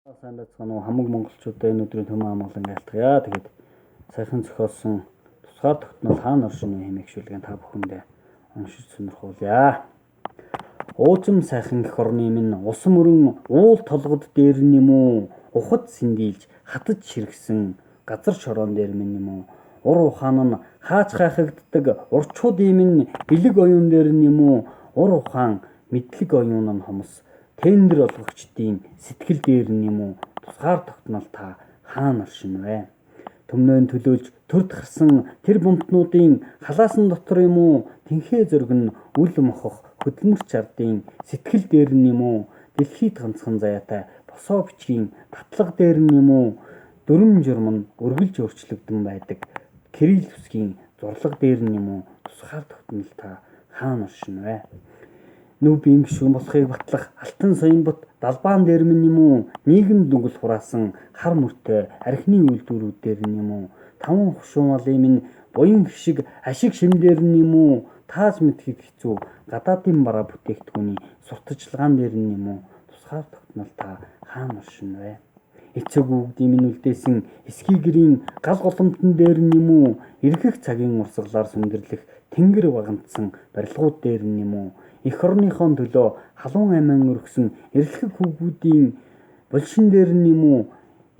Сайн байцгаана уу хамаг монголчуудаа энэ өдрийн төмөн амгалан айлтгая. Тэгээд саяхан зохиосон тусгаар тогтнол хаана оршин вэ хэмээх шүлгийн та бүхэндээ уншиж сонирхуулъя. Уужим сайхан эх орны минь усан мөрөн уул толгод дээр нэм үү ухад сэндийлж хатаж ширгсэн газар шороон дээр минь нэм үү ур ухаан нь хаач хайхагддаг урчуудын минь бэлэг оюун дээр нэм үү ур ухаан мэдлэг оюун нь хомс тендер олгогчдын сэтгэл дээр нэм үү тусгаар тогтнол та хаана оршин вэ? Төмнөөн төлөөлж төр тахарсан тэр бумтнуудын халаасан дотор юм уу тэнхээ зөргөн үл мохох хөдөлмөрч ардын сэтгэл дээр нэм үү дэлхийд ганцхан заяатай босоо бичгийн татлага дээр нэм үү дүрм журм нь өргөлж өөрчлөгдөн байдаг Кирилл үсгийн зурлаг дээр нэм үү тусгаар тогтнол та хаана оршин вэ? Нүбийн гишүүн болохыг батлах алтан соёнбот далбаан дээр нэм үү нийгэм дүгэл хураасан хар мөртэй архины үйлдвэрүүд дээр нэм үү таван хушуун малын минь буян хишиг ашиг шимдээр нэм үү тааж мэдхийг хэцүү гадаадын бараа бүтээгдэхүүний сурталчилгаан дээр нэм үү тусгаар тогтнол та хаана оршин вэ? Эцэг үгдийн минь үлдээсэн эсхий гэрийн гал голомтон дээр нэм үү эргэх цагийн урсгалаар сүндэрлэх тэнгэр багандсан барилгууд дээр нэм үү эх орныхон төлөө халуун айман өргсөн эрэлхэг хүүгүүдийн булшин дээр нэм үү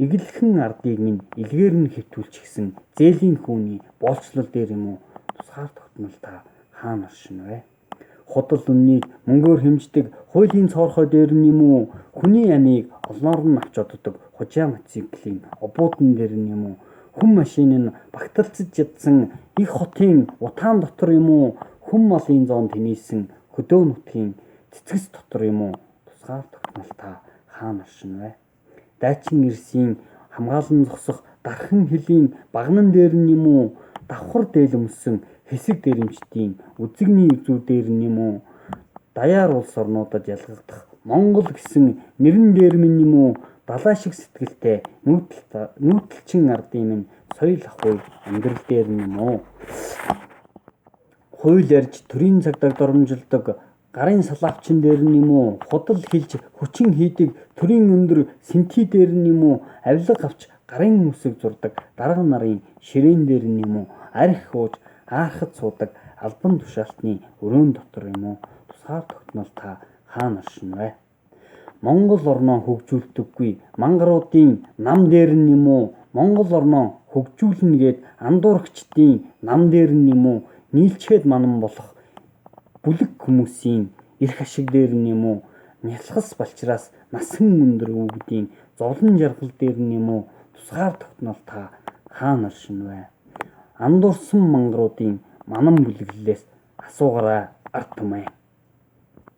эглэхэн ардыг минь илгээр нь хэвтүүлчихсэн зээлийн хүүний боолчлол дээр юм уу тусгаар тогтнол та хаана оршин вэ? Худал үннийг мөнгөөр хэмждэг хуулийн цоорхой дээр нэм үү хүний амийг олноор нь авч оддог хужаа мотоциклийн обуудан дээр нэм үү хүн машин нь багталцаж ядсан их хотын утаан дотор юм уу хүн малын зоон тэнийсэн хөдөө нутгийн цэцгэс дотор юм уу тусгаар тогтнол та хаана оршин вэ? Дайчин ирсийн хамгаалан зогсох дархан хөлийн багнан дээр нэм үү давхар дээл өмссөн хэсэг дэрэмчдийн үзэгний үзүү дээр нэм үү даяар улс орнуудад ялгагдах Монгол гэсэн нэрэн дээр нэм үү далай шиг сэтгэлтэй нүүдэлчин ардын минь соёл ахуй амьдрал дээр нэм үү хууль ярьж төрийн цагдаа доромжилдог гарын салаавчин дээр нэм үү худал хилж хүчин хийдэг төрийн өндөр сэнти дээр нэм үү авилга авч гарын үсэг зурдаг дарга нарын ширээн дээр нэм үү арх ууж аахад суудаг албан тушаалтны өрөөнд дотор юм уу тусгаар тогтнол та хаана оршин вэ? Монгол орноо хөгжүүлдэггүй мангаруудын нам дээр нэм үү Монгол орноо хөгжүүлнэ гээд андуурагчдын нам дээр нэм үү нийлчээд манан болох бүлэг хүмүүсийн эрх ашиг дээр нэм үү нялхас балчраас насхан өндөр өвгдийн зовлон жаргал дээр нэм үү тусгаар тогтнол та хаана оршин вэ? Андуурсан мангаруудын манан бүлэглэлээс асуугараа ард түмэн.